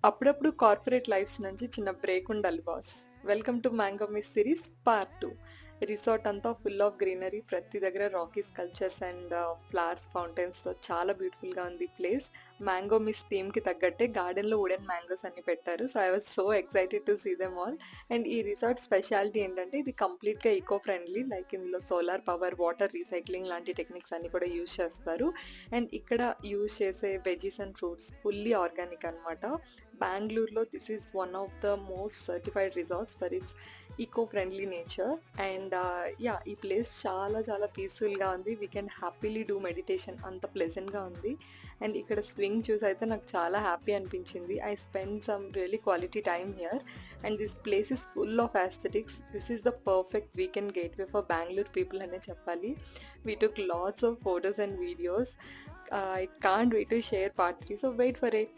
అప్పుడప్పుడు corporate lifes నుంచి చిన్న బ్రేక్ ఉండాలి boss. Welcome to mango miss series part 2. Resort అంతా ఫుల్ ఆఫ్ గ్రీనరీ, ప్రతి దగ్గర రాకీ స్కల్ప్చర్స్ అండ్ ఫ్లవర్స్ ఫౌంటైన్స్తో చాలా బ్యూటిఫుల్గా ఉంది ప్లేస్. మ్యాంగో మిస్ థీమ్కి తగ్గట్టే గార్డెన్లో వుడెన్ మ్యాంగోస్ అన్ని పెట్టారు. So I was so excited to see them all. And ఈ రిసార్ట్ స్పెషాలిటీ ఏంటంటే ఇది కంప్లీట్గా ఈకో ఫ్రెండ్లీ, లైక్ ఇందులో సోలార్ పవర్, వాటర్ రీసైక్లింగ్ లాంటి టెక్నిక్స్ అన్ని కూడా యూజ్ చేస్తారు. అండ్ ఇక్కడ యూజ్ చేసే veggies and fruits fully organic అనమాట. బెంగళూరులో this is one of the most certified resorts for its eco friendly nature. And yeah, ఈ ప్లేస్ చాలా చాలా పీస్ఫుల్గా ఉంది. We can happily do meditation, అంత ప్లెజెంట్గా ఉంది. అండ్ ఇక్కడ స్వింగ్ చూసి అయితే నాకు చాలా హ్యాపీ అనిపించింది. I spend some really quality time here. And this place is full of aesthetics. This is the perfect weekend gateway for Bengaluru people అనే చెప్పాలి. We took lots of photos and videos. I can't wait to share part 3, so wait for it.